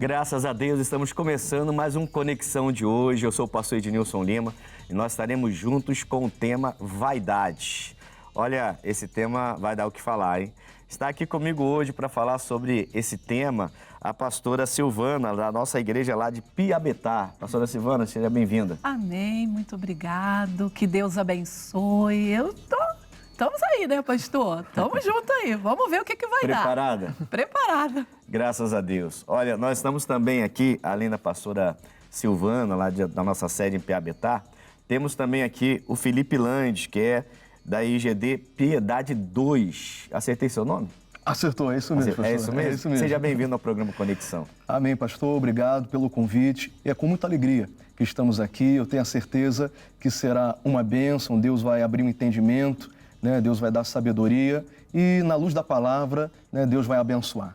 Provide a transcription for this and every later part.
Graças a Deus, estamos começando mais um Conexão de hoje. Eu sou o pastor Ednilson Lima e nós estaremos juntos com o tema Vaidade. Olha, esse tema vai dar o que falar, hein? Está aqui comigo hoje para falar sobre esse tema a pastora Silvana, da nossa igreja lá de Piabetá. Pastora Silvana, seja bem-vinda. Amém, muito obrigado, que Deus abençoe. Estamos aí, né, pastor? Estamos juntos aí, vamos ver o que vai Preparada? dar. Preparada. Graças a Deus. Olha, nós estamos também aqui, além da pastora Silvana, lá da nossa sede em Piabetá, temos também aqui o Felipe Landes, que é da IGD Piedade 2. Acertei seu nome? Acertou, é isso mesmo, pastor. É isso mesmo? É isso mesmo. Seja bem-vindo ao programa Conexão. Amém, pastor. Obrigado pelo convite. E é com muita alegria que estamos aqui. Eu tenho a certeza que será uma bênção. Deus vai abrir um entendimento, né? Deus vai dar sabedoria e, na luz da palavra, né, Deus vai abençoar.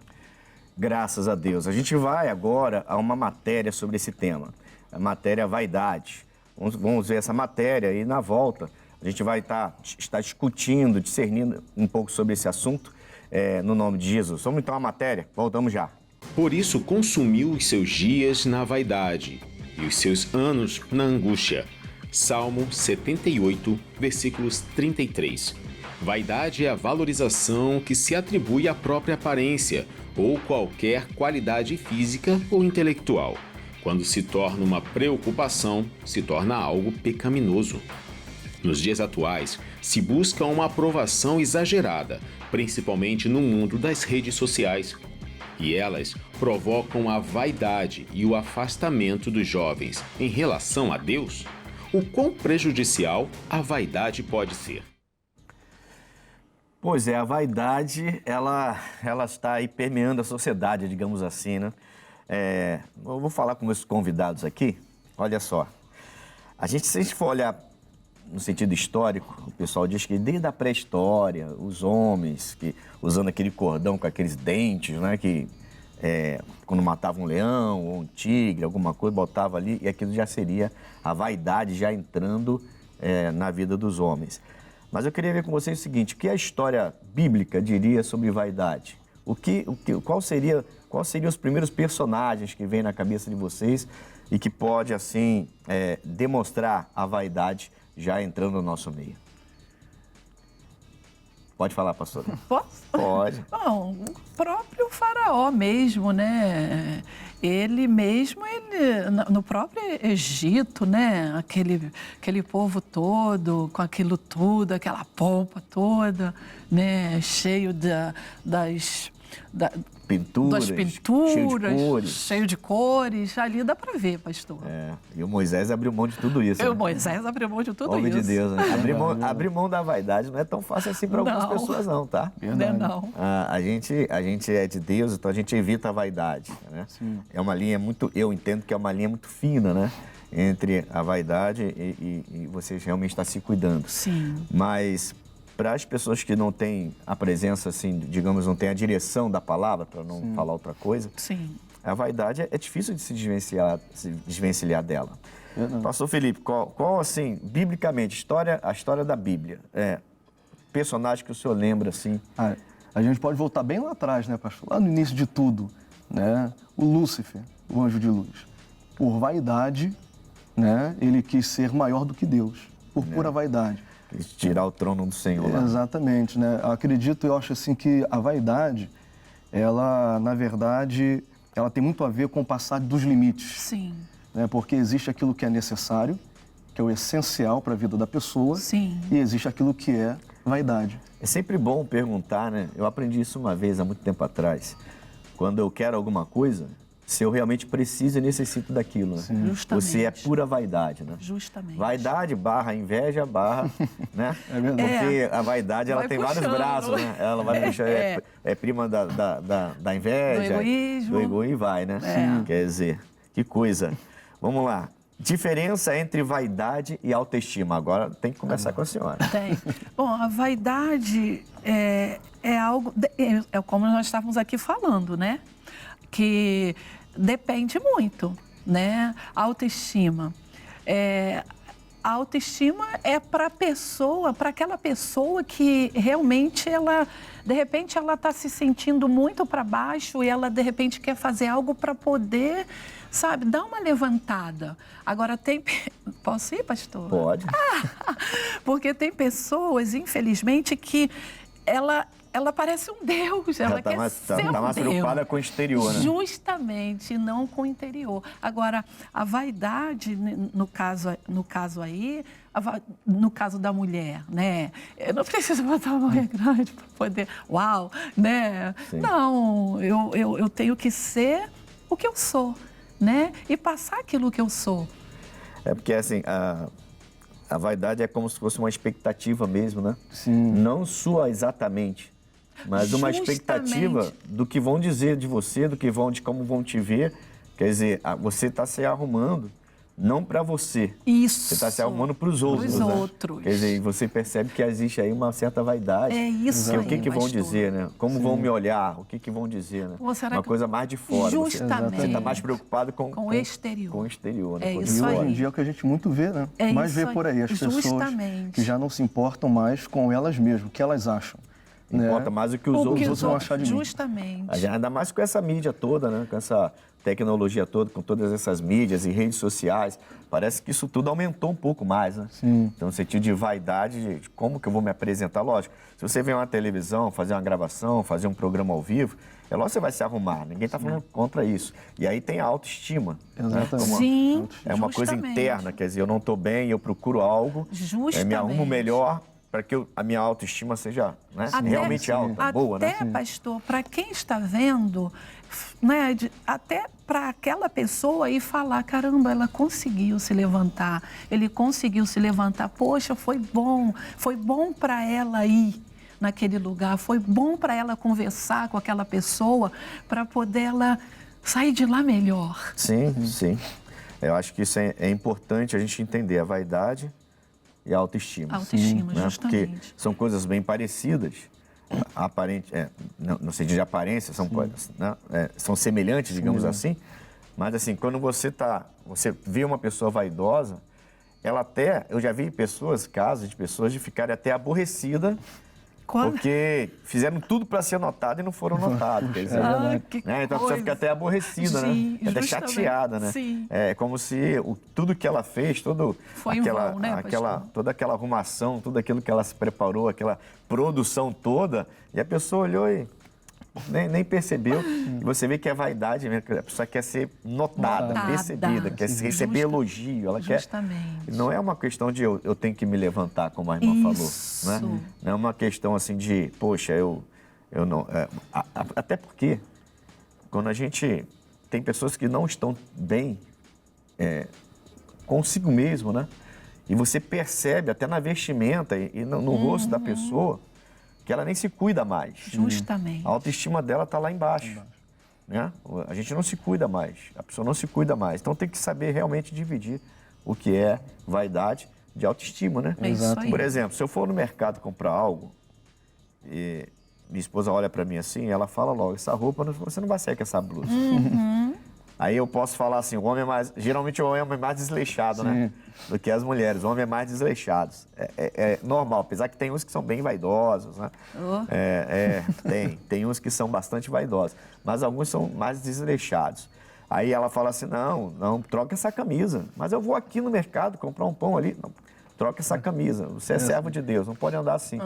Graças a Deus. A gente vai agora a uma matéria sobre esse tema, a matéria vaidade. Vamos ver essa matéria e, na volta, a gente vai estar discutindo, discernindo um pouco sobre esse assunto, no nome de Jesus. Vamos então à matéria, voltamos já. Por isso consumiu os seus dias na vaidade e os seus anos na angústia. Salmo 78, versículos 33. Vaidade é a valorização que se atribui à própria aparência ou qualquer qualidade física ou intelectual. Quando se torna uma preocupação, se torna algo pecaminoso. Nos dias atuais, se busca uma aprovação exagerada, principalmente no mundo das redes sociais. E elas provocam a vaidade e o afastamento dos jovens em relação a Deus. O quão prejudicial a vaidade pode ser? Pois é, a vaidade, ela está aí permeando a sociedade, digamos assim, né? Eu vou falar com meus convidados aqui, olha só. Se a gente for olhar no sentido histórico, o pessoal diz que desde a pré-história, os homens usando aquele cordão com aqueles dentes, né, que quando matavam um leão ou um tigre, alguma coisa, botava ali, e aquilo já seria a vaidade já entrando na vida dos homens. Mas eu queria ver com vocês o seguinte, o que a história bíblica diria sobre vaidade? Quais seriam os primeiros personagens que vêm na cabeça de vocês e que pode, assim, demonstrar a vaidade já entrando no nosso meio? Pode falar, pastora. Posso? Pode. Bom, o próprio faraó mesmo, né? Ele no próprio Egito, né? Aquele povo todo, com aquilo tudo, aquela pompa toda, né? Cheio das pinturas, cheio de cores, ali dá para ver, pastor. E o Moisés abriu mão de tudo isso. Moisés abriu mão de tudo isso. Homem de Deus, né? Abrir mão da vaidade não é tão fácil assim para algumas pessoas não, tá? Verdade. Não. A gente é de Deus, então a gente evita a vaidade, né? Sim. É uma linha eu entendo que é uma linha muito fina, né? Entre a vaidade e você realmente estar se cuidando. Sim. Mas para as pessoas que não têm a presença, assim, digamos, não têm a direção da palavra, para não falar outra coisa, Sim. a vaidade é difícil de se desvencilhar dela. Pastor Felipe, qual assim, biblicamente, a história da Bíblia, personagem que o senhor lembra, assim? A gente pode voltar bem lá atrás, né, pastor? Lá no início de tudo, né? O Lúcifer, o anjo de luz. Por vaidade, né? Ele quis ser maior do que Deus, por pura vaidade. Tirar o trono do Senhor lá. Exatamente, né? Eu acho assim que a vaidade, ela, na verdade, ela tem muito a ver com o passar dos limites. Sim. Né? Porque existe aquilo que é necessário, que é o essencial para a vida da pessoa. Sim. E existe aquilo que é vaidade. É sempre bom perguntar, né? Eu aprendi isso uma vez, há muito tempo atrás. Quando eu quero alguma coisa, se eu realmente preciso e necessito daquilo, né? Justamente. Você é pura vaidade, né? Justamente. Vaidade barra inveja barra, né? É verdade. Porque a vaidade, ela Vai tem puxando. vários braços, né? Ela vai puxar, é prima da inveja. Do egoísmo. Do egoísmo e vai, né? Quer dizer, que coisa. Vamos lá. Diferença entre vaidade e autoestima. Agora tem que começar com a senhora. Tem. Bom, a vaidade é algo... É como nós estávamos aqui falando, né? Que depende muito, né? A autoestima. A autoestima é para aquela pessoa que realmente de repente ela está se sentindo muito para baixo e ela de repente quer fazer algo para poder, sabe, dar uma levantada. Agora posso ir, pastor? Pode. Porque tem pessoas, infelizmente, que ela parece um Deus, ela quer ser um Deus. Tá mais preocupada com o exterior, né? Justamente, não com o interior. Agora, a vaidade, no caso aí, no caso da mulher, né? Eu não preciso botar uma mulher grande para poder, uau, né? Sim. Não, eu tenho que ser o que eu sou, né? E passar aquilo que eu sou. É porque, assim, a vaidade é como se fosse uma expectativa mesmo, né? Sim. Não sua exatamente, mas uma Justamente. expectativa do que vão dizer de você, de como vão te ver. Quer dizer, você está se arrumando não para você. Isso. Você está se arrumando para os outros. Pros né? outros. Quer dizer, você percebe que existe aí uma certa vaidade. É isso Que aí, o que vão pastor. dizer, né? Como vão me olhar? O que vão dizer, né? Ou será Uma que- coisa mais de fora. Justamente. Você está mais preocupado com Com o exterior. Com o exterior, né? É Com o isso E de hoje fora. em dia é o que a gente muito vê, né? É Mais isso vê aí. por aí, as pessoas Justamente. que já não se importam mais com elas mesmas, o que elas acham. né? Importa mais do que os O que outros outros vão achar de mim. Justamente. Ainda mais com essa mídia toda, né? Com essa tecnologia toda, com todas essas mídias e redes sociais. Parece que isso tudo aumentou um pouco mais, né? Sim. Então, no sentido de vaidade, de como que eu vou me apresentar, lógico. Se você vem uma televisão, fazer uma gravação, fazer um programa ao vivo, é lógico que você vai se arrumar. Ninguém está falando contra isso. E aí tem a autoestima. Exatamente. Né? Como Sim, é uma coisa justamente. interna, quer dizer, eu não estou bem, eu procuro algo, me arrumo Justamente. melhor para que a minha autoestima seja, né, Até- realmente alta, boa, né? Até, pastor, para quem está vendo, né, até para aquela pessoa ir falar, caramba, ela conseguiu se levantar, ele conseguiu se levantar, poxa, foi bom para ela ir naquele lugar, foi bom para ela conversar com aquela pessoa, para poder ela sair de lá melhor. Sim, sim. Eu acho que isso é importante a gente entender a vaidade e a autoestima. A autoestima, Né? Porque justamente. são coisas bem parecidas, no sentido de aparência, são semelhantes, digamos assim, mas assim, quando você vê uma pessoa vaidosa, eu já vi casos de pessoas de ficarem até aborrecidas porque fizeram tudo para ser notado e não foram notados. Quer dizer, que né? Então a pessoa fica até aborrecida, Sim, né? Até justamente. chateada, né? Sim. É como se tudo que ela fez, Foi em vão, né, pastor? toda aquela arrumação, tudo aquilo que ela se preparou, aquela produção toda, e a pessoa olhou e nem percebeu. E você vê que é vaidade mesmo, que a pessoa quer ser notada, percebida, quer receber elogio. Ela Justamente. quer. Não é uma questão de eu tenho que me levantar, como a irmã Isso. falou. Né? Não é uma questão assim de, poxa, eu não. Até porque quando a gente. Tem pessoas que não estão bem consigo mesmo, né? E você percebe até na vestimenta e no rosto da pessoa que ela nem se cuida mais. Justamente. A autoestima dela está lá embaixo. Né? A gente não se cuida mais, a pessoa não se cuida mais. Então tem que saber realmente dividir o que é vaidade de autoestima, né? É isso aí. Por exemplo, se eu for no mercado comprar algo e minha esposa olha para mim assim, ela fala logo, essa roupa você não vai sair com essa blusa. Aí eu posso falar assim, geralmente o homem é mais desleixado, né? Do que as mulheres. O homem é mais desleixado. É normal, apesar que tem uns que são bem vaidosos, né? Tem uns que são bastante vaidosos, mas alguns são mais desleixados. Aí ela fala assim, não, troca essa camisa. Mas eu vou aqui no mercado comprar um pão ali. Não, troca essa camisa, você é servo de Deus, não pode andar assim.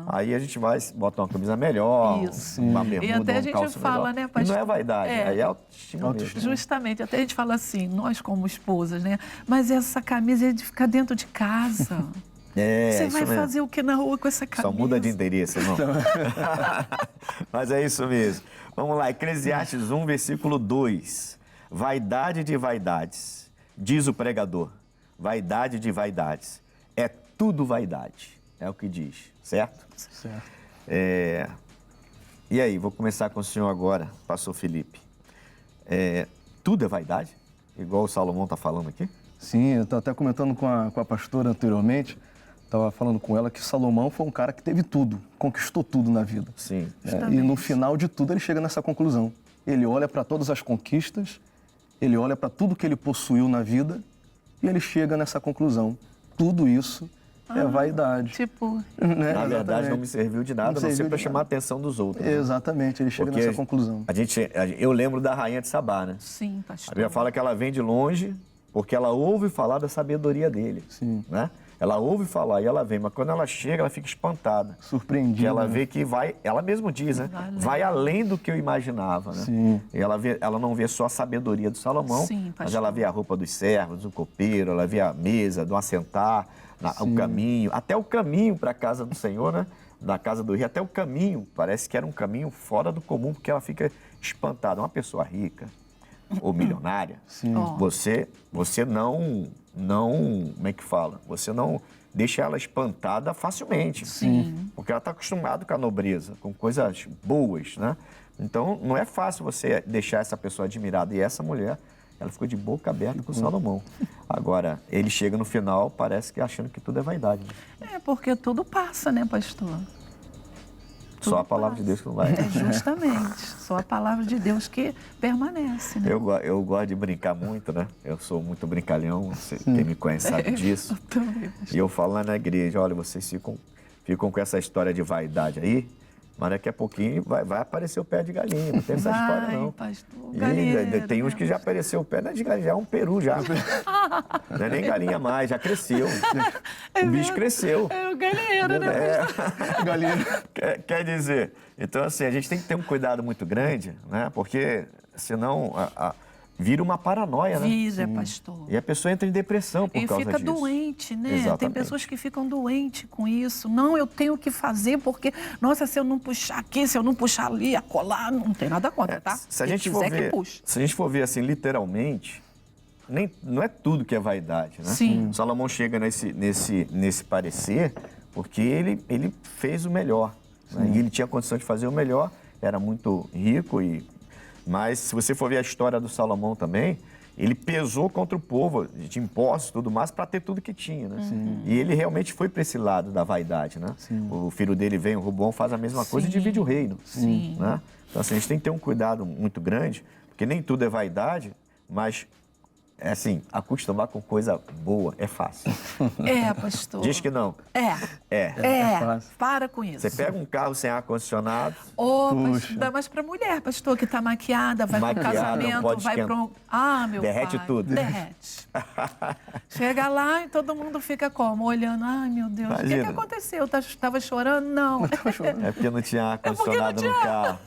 Aí a gente vai botar uma camisa melhor, Isso. uma bermuda, E até a gente calço fala, melhor. né, E pastor? não é vaidade, aí é autoestima mesmo. Justamente, até a gente fala assim, nós como esposas, né? Mas essa camisa é de ficar dentro de casa. Você Isso vai mesmo. fazer o que na rua com essa camisa? Só muda de endereço, irmão. Mas é isso mesmo. Vamos lá, Eclesiastes 1, versículo 2. Vaidade de vaidades, diz o pregador. Vaidade de vaidades. É tudo vaidade, é o que diz, certo? Certo. E aí, vou começar com o senhor agora, pastor Felipe. Tudo é vaidade? Igual o Salomão está falando aqui? Sim, eu estava até comentando com a pastora anteriormente, estava falando com ela que Salomão foi um cara que teve tudo, conquistou tudo na vida. Sim. E no final de tudo ele chega nessa conclusão. Ele olha para todas as conquistas, ele olha para tudo que ele possuiu na vida e ele chega nessa conclusão. tudo isso é vaidade. Tipo, Né? Na verdade, Exatamente. não me serviu de nada, a não serviu ser de para nada. chamar a atenção dos outros. né? Exatamente, ele chega Porque nessa conclusão. eu lembro da rainha de Sabá, né? sim, A pastor. Bíblia fala que ela vem de longe porque ela ouve falar da sabedoria dele. Sim. Né? Ela ouve falar e ela vem, mas quando ela chega, ela fica espantada. Surpreendida. Que ela né? vê que vai, ela mesma diz, né? Vai além do que eu imaginava, né? Sim. E ela não vê só a sabedoria do Salomão, Sim, mas pastor. ela vê a roupa dos servos, do copeiro, ela vê a mesa, do assentar, o caminho, até o caminho para a casa do Senhor, né? Da casa do rei, até o caminho, parece que era um caminho fora do comum, porque ela fica espantada. Uma pessoa rica ou milionária, Ó. você não, como é que fala? Você não deixa ela espantada facilmente. Sim. Porque ela está acostumada com a nobreza, com coisas boas, né? Então, não é fácil você deixar essa pessoa admirada. E essa mulher, ela ficou de boca aberta com Salomão. Agora, ele chega no final, parece que achando que tudo é vaidade. É, porque tudo passa, né, pastor? Só a palavra de Deus que não vai. É justamente. Só a palavra de Deus que permanece, né? Eu gosto de brincar muito, né? Eu sou muito brincalhão, quem me conhece sabe disso. Eu também, pastor. E eu falo lá na igreja, olha, vocês ficam com essa história de vaidade aí, mas daqui a pouquinho vai aparecer o pé de galinha, não tem essa história não. Pastor, E galinheiro, tem uns que já apareceu o pé, não é de galinha, já é um peru já. Não é nem galinha mais, já cresceu. O bicho cresceu. É o galinheiro, né? Galinha. Quer dizer, então assim, a gente tem que ter um cuidado muito grande, né? Porque senão vira uma paranoia, né? Vira, pastor. E a pessoa entra em depressão por E causa fica disso. doente, né? Exatamente. Tem pessoas que ficam doentes com isso. Não, eu tenho que fazer porque, nossa, se eu não puxar aqui, se eu não puxar ali, acolá, não tem nada contra, tá? Se a Quem gente for quiser que ver, puxe. se a gente for ver assim literalmente, não é tudo que é vaidade, né? Sim. Salomão chega nesse parecer porque ele fez o melhor, né? E ele tinha condição de fazer o melhor, era muito rico mas se você for ver a história do Salomão também, ele pesou contra o povo de impostos e tudo mais para ter tudo que tinha, né? E ele realmente foi para esse lado da vaidade, né? O filho dele vem, o Roboão, faz a mesma coisa e divide o reino, né? Então assim, a gente tem que ter um cuidado muito grande, porque nem tudo é vaidade, mas é assim, acostumar com coisa boa é fácil. É, pastor. Diz que não. É, fácil. para com isso. Você pega um carro sem ar-condicionado, Ô, Puxa. ainda mais pra mulher, pastor, que tá maquiada, vai pro Maquiada, casamento, pode vai esquentar. pra um... Ah, meu Derrete pai. tudo. Derrete. Chega lá e todo mundo fica como? Olhando, ai, meu Deus, o que Imagina. aconteceu? Tava chorando? Não. é porque não tinha ar-condicionado não no carro.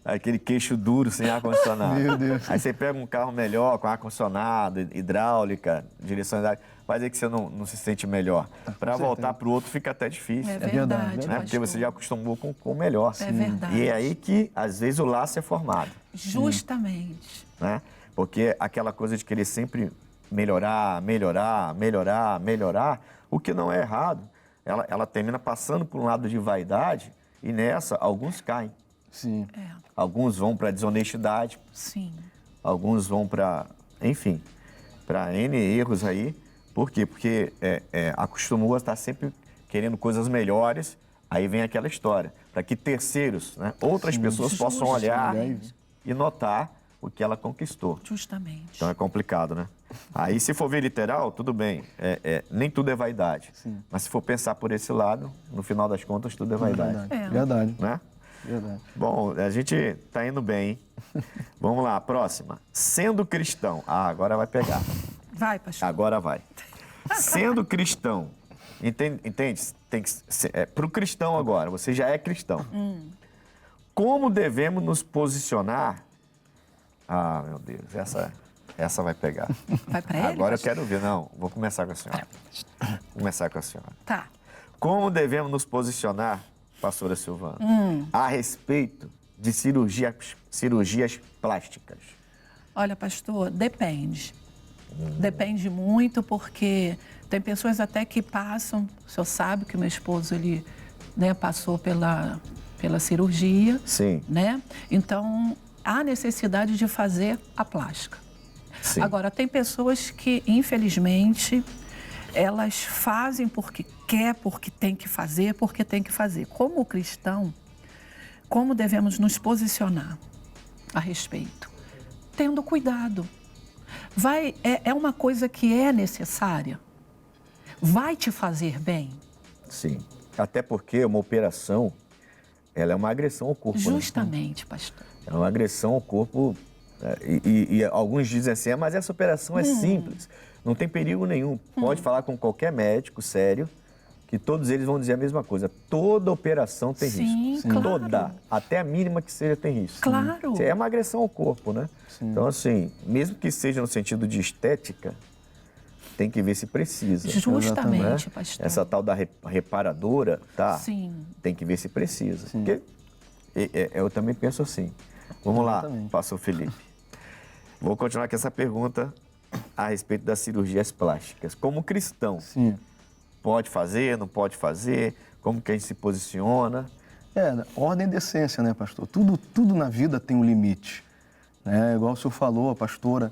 Aquele queixo duro sem ar-condicionado. Meu Deus. Aí você pega um carro melhor, com ar-condicionado, hidráulica, direção hidráulica, vai dizer que você não se sente melhor. Para voltar para o outro fica até difícil. É né? verdade, Né? Porque você já acostumou com o melhor. É verdade. E é aí que, às vezes, o laço é formado. Justamente. Né? Porque aquela coisa de querer sempre melhorar, o que não é errado, ela termina passando por um lado de vaidade e nessa alguns caem. Sim. Alguns vão para desonestidade, Sim. alguns vão para, enfim, para N erros aí. Por quê? Porque acostumou a estar sempre querendo coisas melhores, aí vem aquela história, para que terceiros, né, outras pessoas possam olhar e notar o que ela conquistou. Justamente. Então é complicado, né? Aí se for ver literal, tudo bem, nem tudo é vaidade. Sim. Mas se for pensar por esse lado, no final das contas, tudo é vaidade. É. Verdade. Né? Verdade. Bom, a gente tá indo bem, hein? Vamos lá, próxima. Sendo cristão. Ah, agora vai pegar. Vai, pastor. Agora vai. Sendo cristão. Entende? Tem que para o cristão agora, você já é cristão. Como devemos nos posicionar? Ah, meu Deus, essa vai pegar. Vai pra ele? Agora eu pastor? quero ver. Não, vou começar com a senhora. Vou começar com a senhora. Tá. Como devemos nos posicionar, pastora Silvana, a respeito de cirurgias plásticas? Olha, pastor, depende. Depende muito porque tem pessoas até que passam, o senhor sabe que meu esposo, ele, né, passou pela cirurgia, Sim. né? Então, há necessidade de fazer a plástica. Sim. Agora, tem pessoas que, infelizmente, elas fazem porque quer, porque tem que fazer, porque tem que fazer. Como cristão, como devemos nos posicionar a respeito? Tendo cuidado. É uma coisa que é necessária. vai te fazer bem? Sim. Até porque uma operação, ela é uma agressão ao corpo. Justamente, pastor. É uma agressão ao corpo. E alguns dizem assim, mas essa operação é simples, não tem perigo nenhum. Pode falar com qualquer médico sério, que todos eles vão dizer a mesma coisa. Toda operação tem risco. Sim, claro. Toda. Até a mínima que seja tem risco. Claro. É uma agressão ao corpo, né? Sim. Então, assim, mesmo que seja no sentido de estética, tem que ver se precisa. Justamente, né? pastor. Essa tal da reparadora, tá? Sim. Tem que ver se precisa. Porque eu também penso assim. Vamos lá, pastor Felipe. Vou continuar com essa pergunta a respeito das cirurgias plásticas. Como cristão, pode fazer, não pode fazer? Como que a gente se posiciona? Ordem e decência, né, pastor? Tudo na vida tem um limite. Né? Igual o senhor falou, a pastora,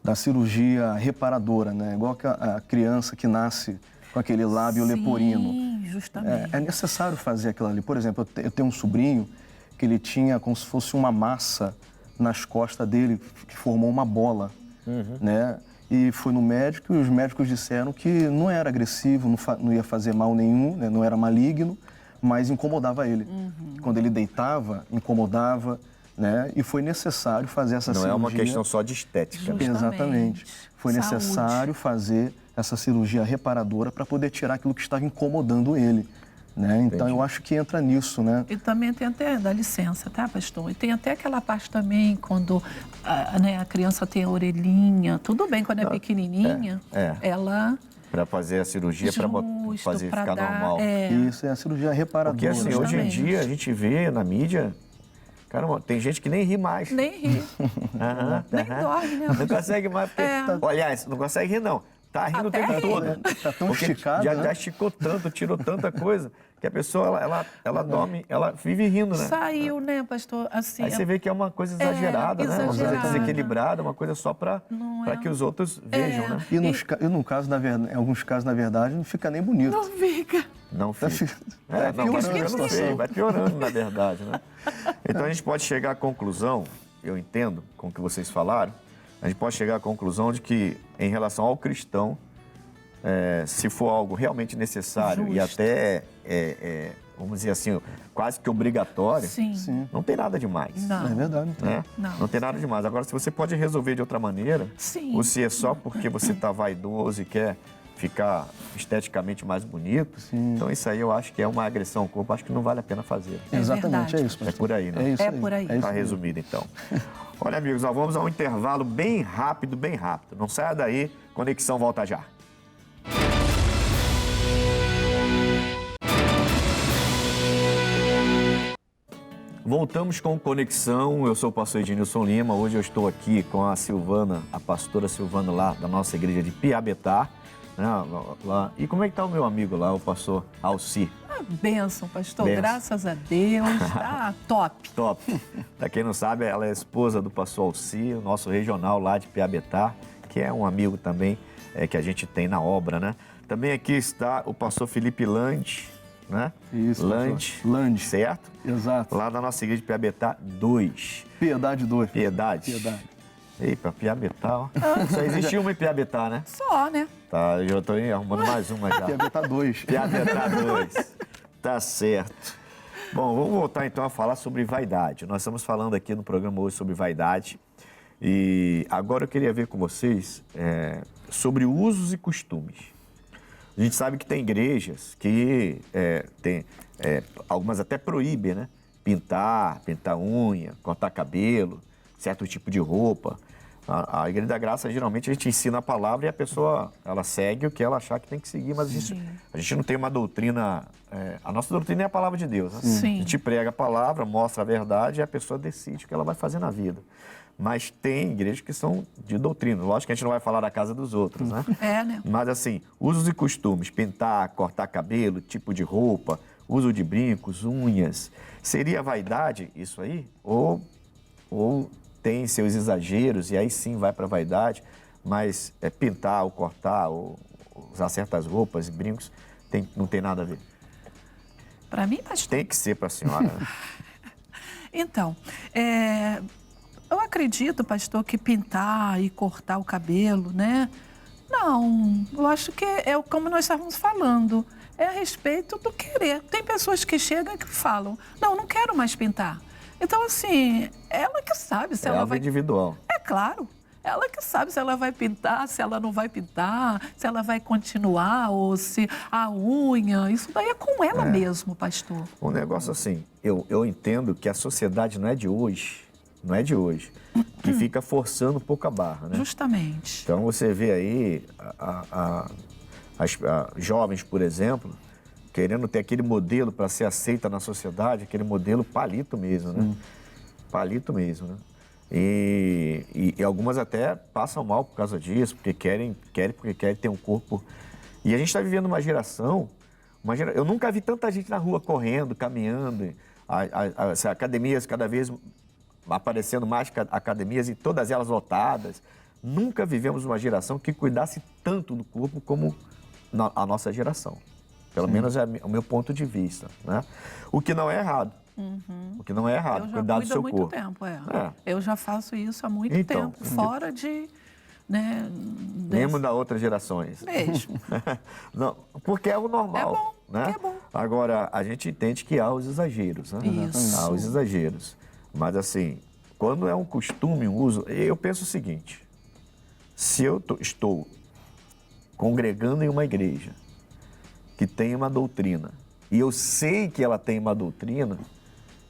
da cirurgia reparadora, né? Igual a criança que nasce com aquele lábio leporino. Sim, justamente. É necessário fazer aquilo ali. Por exemplo, eu tenho um sobrinho que ele tinha como se fosse uma massa nas costas dele, que formou uma bola, né? E foi no médico e os médicos disseram que não era agressivo, não ia fazer mal nenhum, né? Não era maligno, mas incomodava ele. Quando ele deitava, incomodava, né? E foi necessário fazer essa cirurgia. Não é uma questão só de estética. Justamente. Exatamente. Foi necessário fazer essa cirurgia reparadora para poder tirar aquilo que estava incomodando ele. Né? Então, eu acho que entra nisso, né? E também tem até, dá licença, tá, pastor? E tem até aquela parte também, quando a criança tem a orelhinha, tudo bem, quando é pequenininha, ela... Para fazer a cirurgia, para fazer ficar normal. Isso, é a cirurgia reparadora. Porque assim, hoje em dia, a gente vê na mídia, caramba, tem gente que nem ri mais. Nem ri. Nem dorme, né? Não consegue mais, porque... Aliás, não consegue rir, não. Tá rindo o tempo todo. Tá tão esticado, já esticou tanto, tirou tanta coisa, que a pessoa, ela dorme, ela vive rindo, né? Saiu, né, pastor? Assim, aí você vê que é uma coisa exagerada, né? Uma coisa desequilibrada, uma coisa só para que os outros vejam, né? E no caso, em alguns casos, na verdade, não fica nem bonito. Não fica. Não fica. Vai piorando, na verdade, né? Então a gente pode chegar à conclusão, eu entendo com o que vocês falaram, a gente pode chegar à conclusão de que, em relação ao cristão, se for algo realmente necessário e até, vamos dizer assim, quase que obrigatório, não tem nada demais. Não. É verdade. Né? Não tem nada demais. Agora, se você pode resolver de outra maneira, ou se é só porque você está vaidoso e quer ficar esteticamente mais bonito, então isso aí eu acho que é uma agressão ao corpo, acho que não vale a pena fazer. Exatamente, é isso, pastor. É por aí, né? É por aí. Está resumido, então. Olha, amigos, nós vamos a um intervalo bem rápido, bem rápido. Não saia daí, Conexão volta já. Voltamos com Conexão, eu sou o pastor Ednilson Lima, hoje eu estou aqui com a Silvana, a pastora Silvana lá da nossa igreja de Piabetá, né, lá. E como é que está o meu amigo lá, o pastor Alci? Bênção, pastor, graças a Deus, top. Top. Para quem não sabe, ela é esposa do pastor Alci, o nosso regional lá de Piabetá, que é um amigo também que a gente tem na obra, né? Também aqui está o pastor Felipe Lande, né? Isso, Lande, certo? Exato. Lá da nossa igreja de Piabetá 2. Piedade 2. Piedade. Eita, Piabetá, ó. Só existe uma em Piabetá, né? Só, né? Tá, eu já estou arrumando mais uma já. Piabetá 2. Piabetá 2. Tá certo. Bom, vamos voltar então a falar sobre vaidade. Nós estamos falando aqui no programa hoje sobre vaidade. E agora eu queria ver com vocês sobre usos e costumes. A gente sabe que tem igrejas que algumas até proíbem, né? Pintar unha, cortar cabelo, certo tipo de roupa. A Igreja da Graça, geralmente, a gente ensina a palavra e a pessoa, ela segue o que ela achar que tem que seguir, mas a gente não tem uma doutrina... a nossa doutrina é a palavra de Deus, né? Sim. A gente prega a palavra, mostra a verdade e a pessoa decide o que ela vai fazer na vida. Mas tem igrejas que são de doutrina. Lógico que a gente não vai falar da casa dos outros, né? Né? Mas assim, usos e costumes, pintar, cortar cabelo, tipo de roupa, uso de brincos, unhas. Seria vaidade isso aí? Ou tem seus exageros e aí sim vai para vaidade, mas pintar ou cortar ou usar certas roupas e brincos não tem nada a ver? Para mim, pastor. Tem que ser para a senhora. Né? Então, eu acredito, pastor, que pintar e cortar o cabelo, né? Não, eu acho que é como nós estávamos falando, é a respeito do querer. Tem pessoas que chegam e que falam, não quero mais pintar. Então, assim, ela que sabe se ela algo vai... individual. É claro, ela que sabe se ela vai pintar, se ela não vai pintar, se ela vai continuar ou se a unha, isso daí é com ela mesmo, pastor. Um negócio assim, eu entendo que a sociedade não é de hoje, que fica forçando um pouco a barra, né? Justamente. Então você vê aí as jovens, por exemplo, querendo ter aquele modelo para ser aceita na sociedade, aquele modelo palito mesmo, né? Palito mesmo, né? E algumas até passam mal por causa disso, porque querem ter um corpo. E a gente está vivendo uma geração. Eu nunca vi tanta gente na rua correndo, caminhando, as academias cada vez aparecendo mais academias e todas elas lotadas. Nunca vivemos uma geração que cuidasse tanto do corpo como a nossa geração. Pelo menos é o meu ponto de vista, né? O que não é errado. O que não é errado, cuidar do seu corpo. Eu já cuido há muito tempo, Eu já faço isso há muito tempo, fora de... Né, mesmo das outras gerações. Mesmo. Não, porque é o normal. É bom, né? é bom. Agora, a gente entende que há os exageros, né? Isso. Há os exageros. Mas assim, quando é um costume, um uso, eu penso o seguinte, se eu estou congregando em uma igreja que tem uma doutrina, e eu sei que ela tem uma doutrina,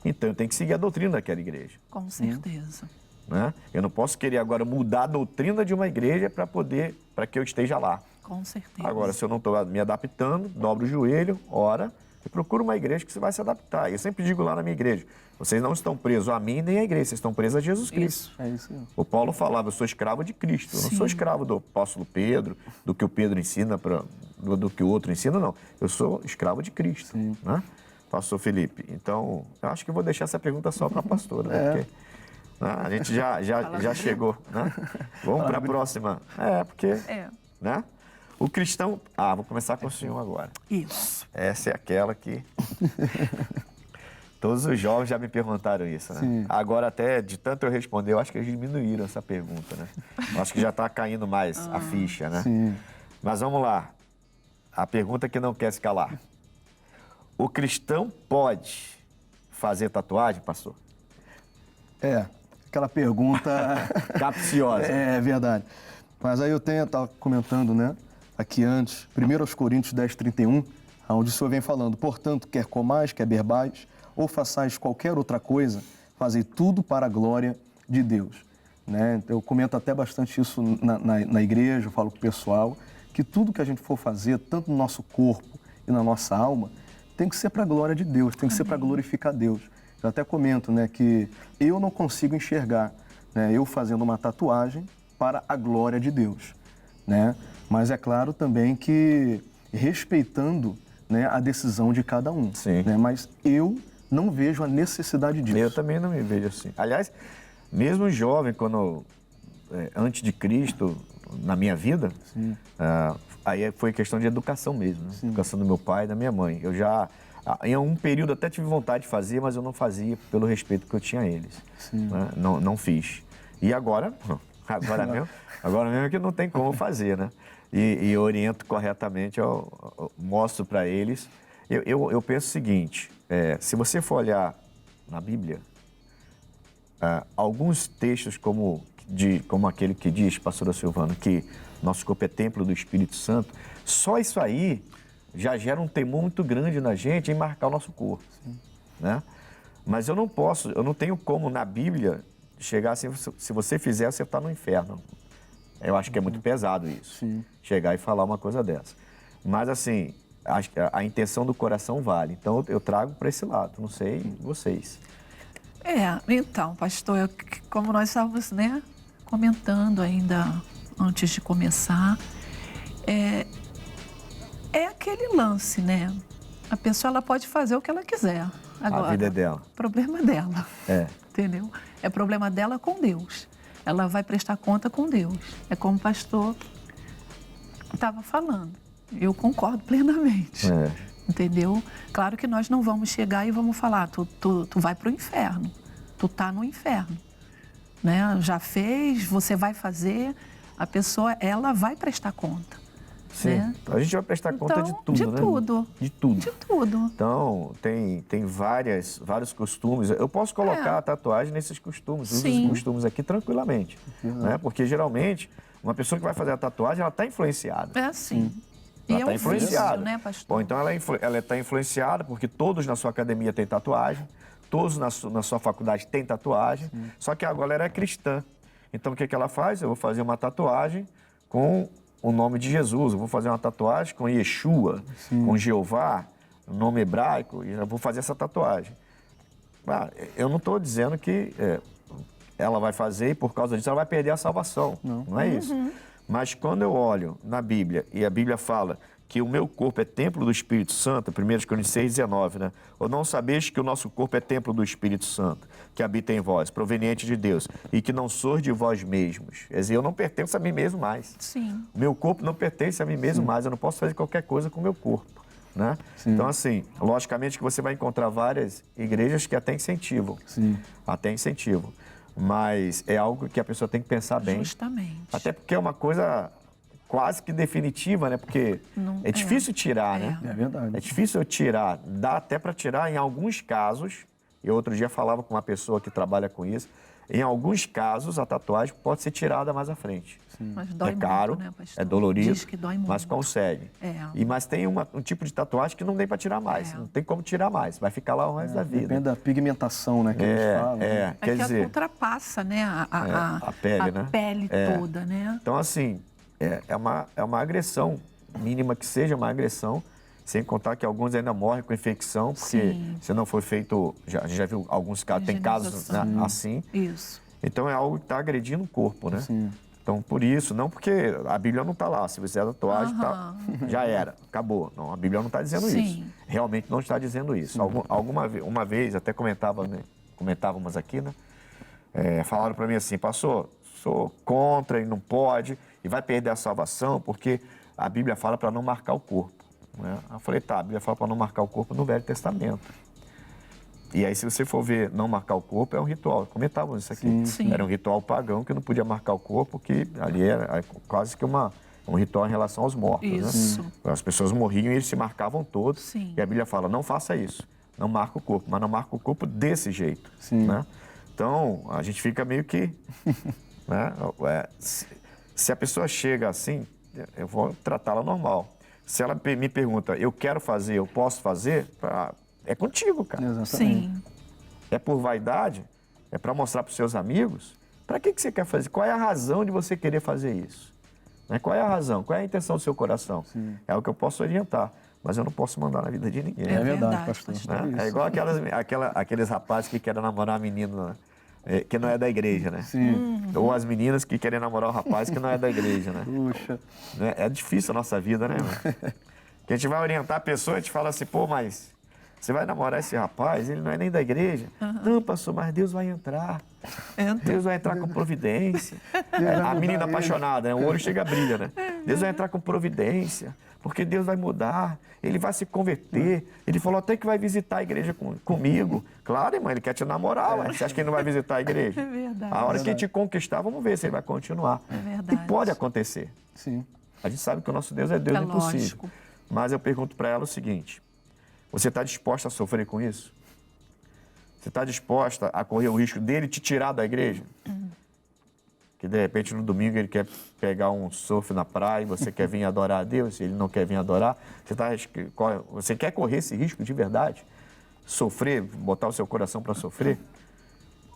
então eu tenho que seguir a doutrina daquela igreja. Com certeza. Né? Eu não posso querer agora mudar a doutrina de uma igreja para que eu esteja lá. Com certeza. Agora, se eu não estou me adaptando, dobro o joelho, ora, e procura uma igreja que você vai se adaptar. Eu sempre digo lá na minha igreja, vocês não estão presos a mim nem à igreja, vocês estão presos a Jesus Cristo. É isso. O Paulo falava, eu sou escravo de Cristo, eu não sou escravo do apóstolo Pedro, do que o Pedro ensina, do que o outro ensina, não. Eu sou escravo de Cristo, né? Pastor Felipe. Então, eu acho que eu vou deixar essa pergunta só para a pastora, né? Porque a gente já chegou, né? Vamos para a próxima. Porque, né? O cristão... vou começar com o senhor agora. Isso. Essa é aquela que... Todos os jovens já me perguntaram isso, né? Sim. Agora, até de tanto eu responder, eu acho que eles diminuíram essa pergunta, né? Eu acho que já está caindo mais a ficha, né? Sim. Mas vamos lá. A pergunta que não quer se calar. O cristão pode fazer tatuagem, pastor? Aquela pergunta... Capciosa. É verdade. Mas aí eu estava comentando, né? Aqui antes, 1 Coríntios 10:31, onde o Senhor vem falando, portanto, quer comais, quer bebais, ou façais qualquer outra coisa, fazei tudo para a glória de Deus. Né? Eu comento até bastante isso na igreja, eu falo com o pessoal, que tudo que a gente for fazer, tanto no nosso corpo e na nossa alma, tem que ser para a glória de Deus, tem que ser para glorificar Deus. Eu até comento, né, que eu não consigo enxergar, né, eu fazendo uma tatuagem para a glória de Deus, né? Mas é claro também que respeitando, né, a decisão de cada um. Sim. Né? Mas eu não vejo a necessidade disso. Eu também não me vejo assim. Aliás, mesmo jovem, antes de Cristo, na minha vida, aí foi questão de educação mesmo, né? Educação do meu pai e da minha mãe. Eu já, em um período, até tive vontade de fazer, mas eu não fazia pelo respeito que eu tinha a eles. Né? Não fiz. E agora mesmo que não tem como fazer, né? E eu oriento corretamente, eu mostro para eles. Eu penso o seguinte, se você for olhar na Bíblia, alguns textos como aquele que diz, pastora Silvana, que nosso corpo é templo do Espírito Santo, só isso aí já gera um temor muito grande na gente em marcar o nosso corpo. Né? Mas eu não tenho como na Bíblia chegar assim, se você fizer, você está no inferno. Eu acho que é muito pesado isso, chegar e falar uma coisa dessa. Mas assim, a intenção do coração vale. Então eu trago para esse lado, não sei vocês. Então, pastor, como nós estávamos, né, comentando ainda antes de começar, é aquele lance, né? A pessoa ela pode fazer o que ela quiser. Agora, a vida é dela. Problema dela. Entendeu? É problema dela com Deus. Ela vai prestar conta com Deus. É como o pastor estava falando. Eu concordo plenamente. Entendeu? Claro que nós não vamos chegar e vamos falar, tu vai para o inferno. Tu tá no inferno. Né? Já fez, você vai fazer. a pessoa, ela vai prestar conta. Sim. Né? A gente vai prestar conta de Então, tudo, de né? tudo. De tudo. De tudo. Então, tem vários costumes. Eu posso colocar a tatuagem nesses costumes, uso Sim. os costumes aqui tranquilamente. Né? Porque, geralmente, uma pessoa que vai fazer a tatuagem, ela está influenciada. É assim. E Ela é está um influenciada. vício, né, pastor? Bom, então ela está influenciada porque todos na sua academia têm tatuagem, todos na sua faculdade têm tatuagem, só que agora ela é cristã. Então, o que ela faz? Eu vou fazer uma tatuagem com o nome de Jesus, eu vou fazer uma tatuagem com Yeshua, com Jeová, o nome hebraico, e eu vou fazer essa tatuagem. Eu não estou dizendo que ela vai fazer e por causa disso ela vai perder a salvação. Não é isso. Mas quando eu olho na Bíblia, e a Bíblia fala que o meu corpo é templo do Espírito Santo, 1 Coríntios 6,19, né? Ou não sabeis que o nosso corpo é templo do Espírito Santo, que habita em vós, proveniente de Deus, e que não sois de vós mesmos. Quer dizer, eu não pertenço a mim mesmo mais. Sim. Meu corpo não pertence a mim mesmo mais, eu não posso fazer qualquer coisa com o meu corpo. Né? Então, assim, logicamente que você vai encontrar várias igrejas que até incentivam. Até incentivam. Mas é algo que a pessoa tem que pensar bem. Justamente. Até porque é uma coisa quase que definitiva, né? Porque é difícil tirar, né? É verdade. É difícil eu tirar. Dá até para tirar em alguns casos. Eu outro dia falava com uma pessoa que trabalha com isso. Em alguns casos, a tatuagem pode ser tirada mais à frente. Mas dói É caro, muito, né, pastor? é dolorido, Diz que dói muito. mas consegue. Mas tem um tipo de tatuagem que não tem para tirar mais. Não tem como tirar mais. Vai ficar lá o resto da vida. Depende da pigmentação, né, que eles falam. É quer que dizer... ultrapassa, né, a pele, né? pele toda, né? Então, assim, é uma agressão, mínima que seja uma agressão, sem contar que alguns ainda morrem com infecção, porque se não for feito, a gente já viu alguns casos, tem casos, né, assim. Isso. Então é algo que está agredindo o corpo, né? Então, por isso, não porque a Bíblia não está lá, se você fizer tatuagem, já era, acabou. Não, a Bíblia não está dizendo isso. Realmente não está dizendo isso. Uma vez, até comentávamos aqui, né? Falaram para mim assim, pastor, sou contra e não pode, e vai perder a salvação, porque a Bíblia fala para não marcar o corpo. Né? Eu falei, tá, a Bíblia fala para não marcar o corpo no Velho Testamento. E aí, se você for ver não marcar o corpo, é um ritual. Comentávamos isso aqui. Era um ritual pagão que não podia marcar o corpo, que ali era quase que um ritual em relação aos mortos. Isso. Né? As pessoas morriam e eles se marcavam todos. Sim. E a Bíblia fala, não faça isso. Não marca o corpo, mas não marca o corpo desse jeito. Né? Então, a gente fica meio que... né? Se a pessoa chega assim, eu vou tratá-la normal. Se ela me pergunta, eu quero fazer, eu posso fazer, é contigo, cara. Exatamente. Sim. É por vaidade? É para mostrar para os seus amigos? Para que você quer fazer? Qual é a razão de você querer fazer isso? Né? Qual é a razão? Qual é a intenção do seu coração? É o que eu posso orientar, mas eu não posso mandar na vida de ninguém. É verdade, pastor. Né? É igual aqueles rapazes que querem namorar a menina que não é da igreja, né? Ou as meninas que querem namorar o rapaz que não é da igreja, né? Puxa. É difícil a nossa vida, né, irmão? Que a gente vai orientar a pessoa, a gente fala assim, pô, mas você vai namorar esse rapaz, ele não é nem da igreja? Não, pastor, mas Deus vai entrar. Deus vai entrar com providência. A menina apaixonada, né? O olho chega a brilha, né? Deus vai entrar com providência, porque Deus vai mudar, ele vai se converter. Ele falou até que vai visitar a igreja comigo. Claro, irmão, ele quer te namorar, ué. Você acha que ele não vai visitar a igreja? É verdade. A hora que ele te conquistar, vamos ver se ele vai continuar. É verdade. E pode acontecer. Sim. A gente sabe que o nosso Deus é Deus impossível. Lógico. Mas eu pergunto para ela o seguinte, você está disposta a sofrer com isso? Você está disposta a correr o risco dele te tirar da igreja? Que de repente no domingo ele quer pegar um surf na praia e você quer vir adorar a Deus e ele não quer vir adorar. Você quer correr esse risco de verdade? Sofrer, botar o seu coração para sofrer?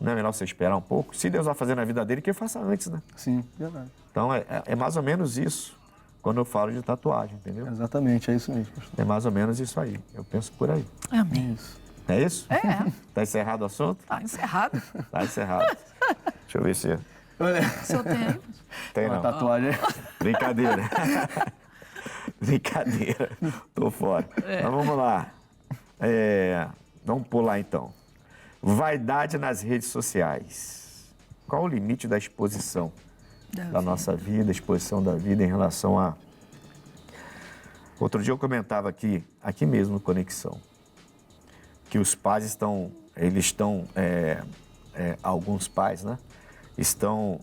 Não é melhor você esperar um pouco? Se Deus vai fazer na vida dele, que ele faça antes, né? Sim, verdade. Então é mais ou menos isso quando eu falo de tatuagem, entendeu? Exatamente, é isso mesmo, pastor. É mais ou menos isso aí. Eu penso por aí. Amém. Isso. É isso? É. Tá encerrado o assunto? Tá encerrado. Tá encerrado. Deixa eu ver se Olha, O senhor tem aí? tem uma não. tatuagem. Brincadeira. Brincadeira. Tô fora. Mas vamos lá. Vamos pular então. Vaidade nas redes sociais. Qual o limite da exposição da nossa vida, exposição da vida em relação a... Outro dia eu comentava aqui mesmo no Conexão, que os pais alguns pais, né? estão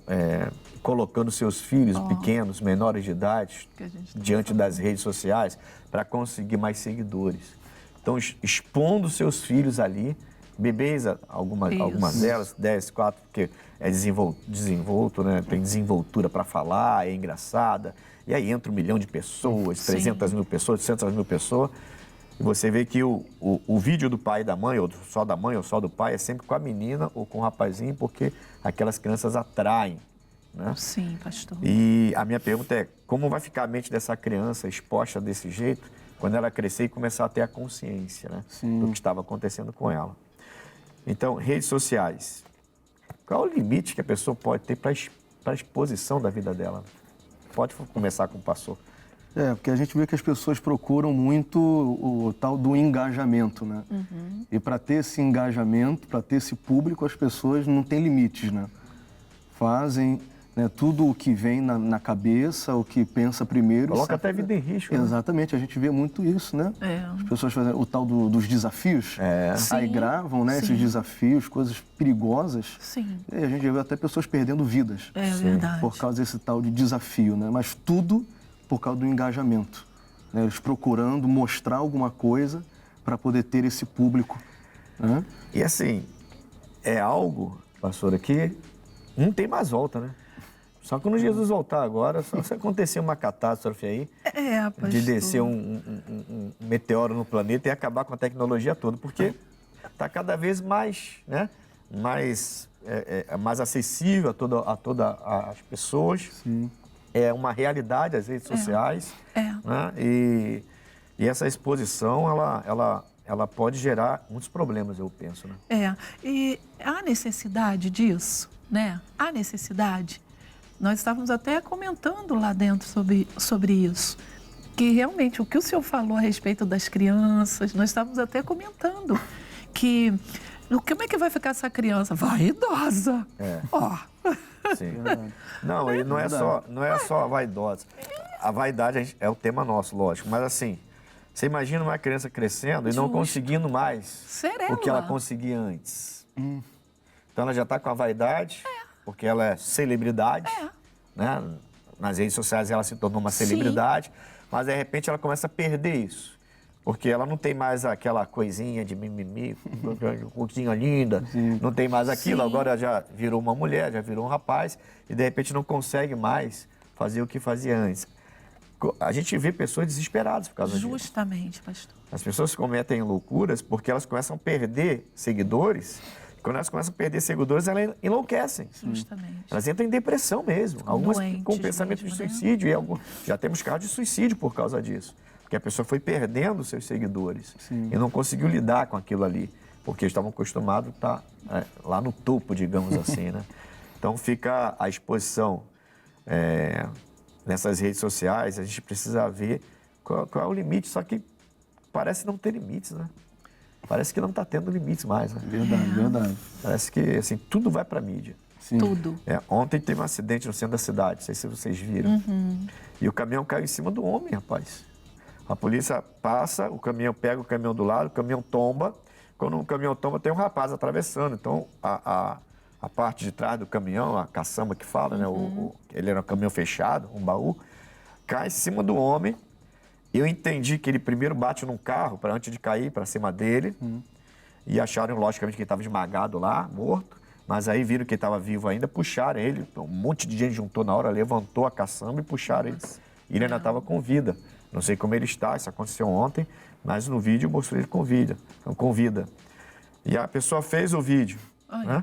colocando seus filhos pequenos, menores de idade, diante das redes sociais para conseguir mais seguidores. Então, expondo seus filhos ali, bebês, algumas delas, 10, 4, porque é desenvolto, né? Tem desenvoltura para falar, é engraçada. E aí entra 1 milhão de pessoas, 300 mil pessoas, 800 mil pessoas. E você vê que o vídeo do pai e da mãe, ou só da mãe ou só do pai, é sempre com a menina ou com o rapazinho, porque aquelas crianças atraem, né? Sim, pastor. E a minha pergunta é, como vai ficar a mente dessa criança exposta desse jeito, quando ela crescer e começar a ter a consciência, né, do que estava acontecendo com ela? Então, redes sociais. Qual é o limite que a pessoa pode ter para a exposição da vida dela? Pode começar com o pastor. Porque a gente vê que as pessoas procuram muito o tal do engajamento, né? E para ter esse engajamento, para ter esse público, as pessoas não têm limites, né? Fazem, né, tudo o que vem na cabeça, o que pensa primeiro. Coloca até a vida em risco. Exatamente, a gente vê muito isso, né? As pessoas fazem o tal dos desafios, aí gravam, né, esses desafios, coisas perigosas. Sim. E a gente vê até pessoas perdendo vidas. É verdade. Por causa desse tal de desafio, né? Mas tudo por causa do engajamento, né? Eles procurando mostrar alguma coisa para poder ter esse público, né? E assim, é algo, pastor, que não tem mais volta, né? Só quando Jesus voltar agora, só se acontecer uma catástrofe aí, pastor. de descer um meteoro no planeta e acabar com a tecnologia toda, porque está cada vez mais, né? Mais acessível a todas as pessoas. Sim. É uma realidade as redes sociais, né? E essa exposição, ela pode gerar muitos problemas, eu penso, né? E há necessidade disso, né? Há necessidade. Nós estávamos até comentando lá dentro sobre isso, que realmente o que o senhor falou a respeito das crianças, nós estávamos até comentando que como é que vai ficar essa criança? Vaidosa. Sim. Não, e não é só a vaidosa. A vaidade é o tema nosso, lógico. Mas assim, você imagina uma criança crescendo e não conseguindo mais o que ela conseguia antes. Então ela já está com a vaidade, porque ela é celebridade, né? Nas redes sociais ela se tornou uma celebridade, mas de repente ela começa a perder isso. Porque ela não tem mais aquela coisinha de mimimi, coisinha linda, não tem mais aquilo, agora já virou uma mulher, já virou um rapaz, e de repente não consegue mais fazer o que fazia antes. A gente vê pessoas desesperadas por causa disso. Justamente, pastor. As pessoas cometem loucuras porque elas começam a perder seguidores. Quando elas começam a perder seguidores, elas enlouquecem. Justamente. Elas entram em depressão mesmo. Algumas com pensamento de suicídio, e já temos casos de suicídio por causa disso. Porque a pessoa foi perdendo seus seguidores e não conseguiu lidar com aquilo ali, porque estavam acostumados a estar lá no topo, digamos assim, né? Então fica a exposição nessas redes sociais, a gente precisa ver qual é o limite, só que parece não ter limites, né? Parece que não está tendo limites mais, né? Verdade. Parece que assim, tudo vai para a mídia. Sim. Tudo. Ontem teve um acidente no centro da cidade, não sei se vocês viram. E o caminhão caiu em cima do homem, rapaz. A polícia passa, o caminhão pega o caminhão do lado, o caminhão tomba. Quando o caminhão tomba, tem um rapaz atravessando. Então, a parte de trás do caminhão, a caçamba que fala, né? Ele era um caminhão fechado, um baú, cai em cima do homem. Eu entendi que ele primeiro bate num carro, antes de cair, para cima dele. E acharam, logicamente, que ele estava esmagado lá, morto. Mas aí viram que ele estava vivo ainda, puxaram ele. Um monte de gente juntou na hora, levantou a caçamba e puxaram ele. E ele ainda estava com vida. Não sei como ele está, isso aconteceu ontem, mas no vídeo mostrou ele com vida. Então, com vida. E a pessoa fez o vídeo, né?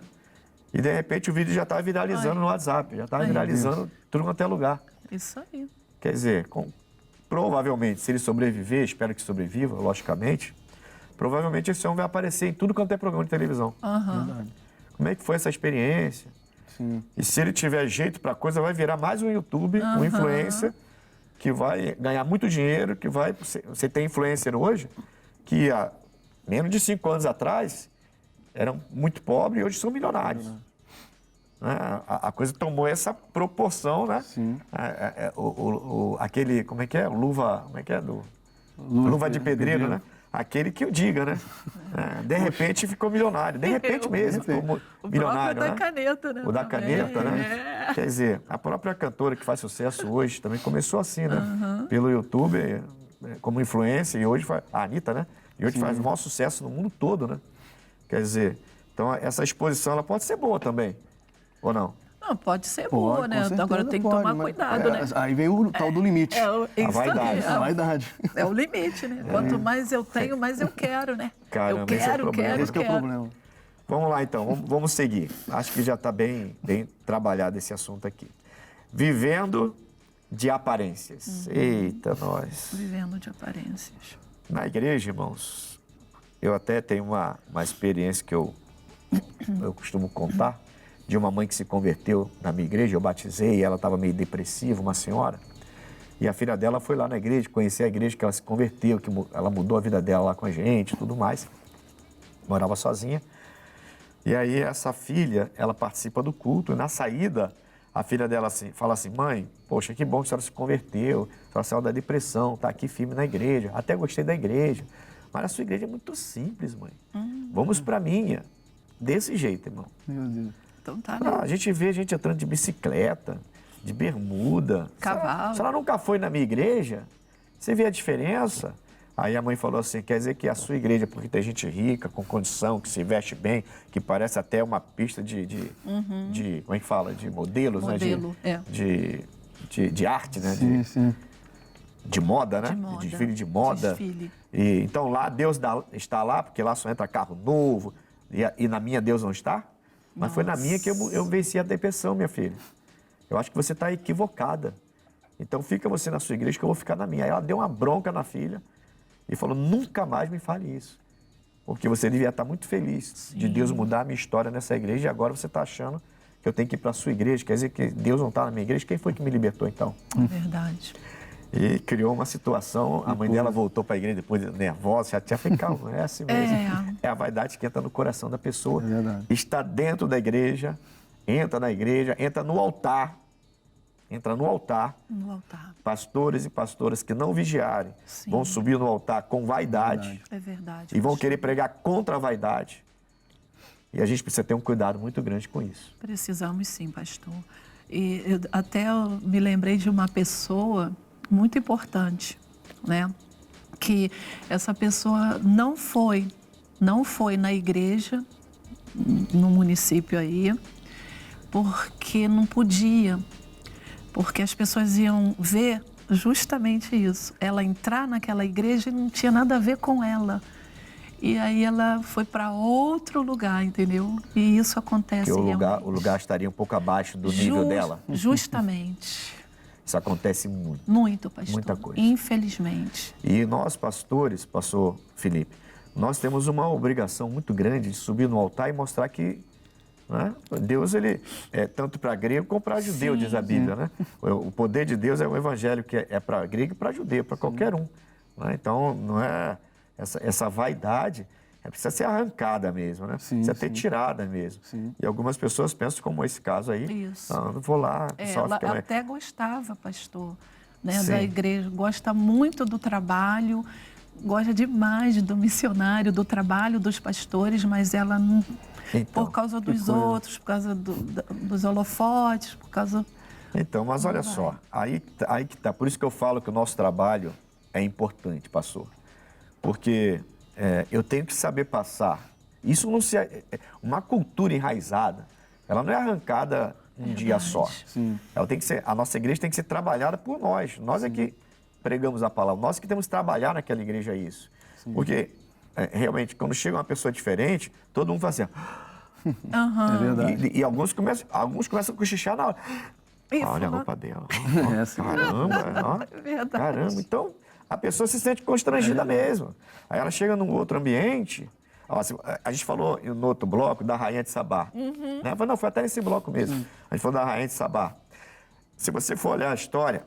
E de repente o vídeo já está viralizando no WhatsApp, já está viralizando tudo quanto é lugar. Isso aí. Quer dizer, provavelmente, se ele sobreviver, espero que sobreviva, logicamente, provavelmente esse homem vai aparecer em tudo quanto é programa de televisão. Como é que foi essa experiência? Sim. E se ele tiver jeito para a coisa, vai virar mais um YouTube, um influencer, que vai ganhar muito dinheiro, que vai... Você tem influencer hoje, que há menos de 5 anos atrás eram muito pobres e hoje são milionários. A coisa tomou essa proporção, né? Sim. Aquele, como é que é? Luva de pedreiro, né? aquele que o diga, né? De repente ficou milionário, de repente mesmo ficou milionário, O né? da caneta, né? O da também. caneta, né? Quer dizer, a própria cantora que faz sucesso hoje também começou assim, né? Pelo YouTube, como influência, e hoje faz, a Anitta, né? E hoje faz o maior sucesso no mundo todo, né? Quer dizer, então essa exposição ela pode ser boa também, ou não? Não, pode ser boa, Pode, né? com certeza Agora tem que pode, tomar mas- cuidado, né? Aí vem o tal do limite. Isso vaidade. aí, A vaidade. É o limite, né? Quanto mais eu tenho, mais eu quero, né? Caramba, eu esse é o quero, problema. quero, Esse que é o quero. problema. Vamos lá, então, vamos seguir. Acho que já está bem trabalhado esse assunto aqui. Vivendo de aparências. Eita, nós. Vivendo de aparências. Na igreja, irmãos, eu até tenho uma experiência que eu costumo contar, de uma mãe que se converteu na minha igreja, eu batizei, e ela estava meio depressiva, uma senhora, e a filha dela foi lá na igreja, conhecer a igreja que ela se converteu, que ela mudou a vida dela lá com a gente e tudo mais, morava sozinha. E aí essa filha, ela participa do culto, e na saída, a filha dela assim, fala assim, mãe, poxa, que bom que a senhora se converteu, a senhora saiu da depressão, está aqui firme na igreja, até gostei da igreja, mas a sua igreja é muito simples, mãe. Vamos para a minha. Desse jeito, irmão. Meu Deus. Então tá, né? A gente vê gente entrando de bicicleta, de bermuda. Cavalo. A senhora nunca foi na minha igreja? Você vê a diferença? Aí a mãe falou assim, quer dizer que a sua igreja, porque tem gente rica, com condição, que se veste bem, que parece até uma pista de como é que fala? De modelos, Modelo, né? De arte, né? Sim, sim. De moda, né? De moda. desfile de moda. Desfile. E, então lá Deus está lá, porque lá só entra carro novo. E na minha Deus não está? Mas foi na minha que eu venci a depressão, minha filha. Eu acho que você está equivocada. Então fica você na sua igreja que eu vou ficar na minha. Aí ela deu uma bronca na filha e falou, nunca mais me fale isso. Porque você devia estar muito feliz de Deus mudar a minha história nessa igreja e agora você está achando que eu tenho que ir para a sua igreja. Quer dizer que Deus não está na minha igreja? Quem foi que me libertou então? Verdade. E criou uma situação, a mãe dela voltou para a igreja depois nervosa, já tinha ficado, calma, é assim mesmo. É a vaidade que entra no coração da pessoa. É verdade. Está dentro da igreja, entra na igreja, entra no altar. Entra no altar. No altar. Pastores e pastoras que não vigiarem Sim. vão subir no altar com vaidade. É verdade. E vão pastor. querer pregar contra a vaidade. E a gente precisa ter um cuidado muito grande com isso. Precisamos sim, pastor. E eu me lembrei de uma pessoa muito importante, né? Que essa pessoa não foi na igreja, no município aí, porque não podia, porque as pessoas iam ver justamente isso. Ela entrar naquela igreja e não tinha nada a ver com ela. E aí ela foi para outro lugar, entendeu? E isso acontece Porque realmente. o lugar estaria um pouco abaixo do nível dela. Justamente. Isso acontece muito. Muito, pastor. Muita coisa. Infelizmente. E nós, pastores, pastor Felipe, nós temos uma obrigação muito grande de subir no altar e mostrar que, né, Deus, ele é tanto para grego como para judeu, diz a Bíblia, né? O poder de Deus é um evangelho que é para grego e para judeu, para qualquer um. Né? Então, não é essa vaidade, precisa ser arrancada mesmo, né? Precisa ter tirada mesmo. Sim. E algumas pessoas pensam, como esse caso aí, Isso. não vou lá, só Ela fica... até gostava, pastor, né, Sim. da igreja, gosta muito do trabalho, gosta demais do missionário, do trabalho dos pastores, mas ela não, Então, por causa dos outros, por causa dos holofotes, por causa... Então, mas olha só, aí que tá. Por isso que eu falo que o nosso trabalho é importante, pastor. Porque eu tenho que saber passar. Isso não se... Uma cultura enraizada, ela não é arrancada um dia só. Sim. Ela tem que ser, a nossa igreja tem que ser trabalhada por nós. Nós é que pregamos a palavra. Nós que temos que trabalhar naquela igreja isso. Porque, realmente, quando chega uma pessoa diferente, todo mundo fala assim... É verdade. E alguns começam a cochichar na hora. E Olha a fala- roupa dela. É assim. Caramba, ó. É verdade. Caramba. Então, a pessoa se sente constrangida mesmo. Aí ela chega num outro ambiente. Ó, a gente falou no outro bloco da Rainha de Sabá. Né? Não, foi até nesse bloco mesmo. A gente falou da Rainha de Sabá. Se você for olhar a história...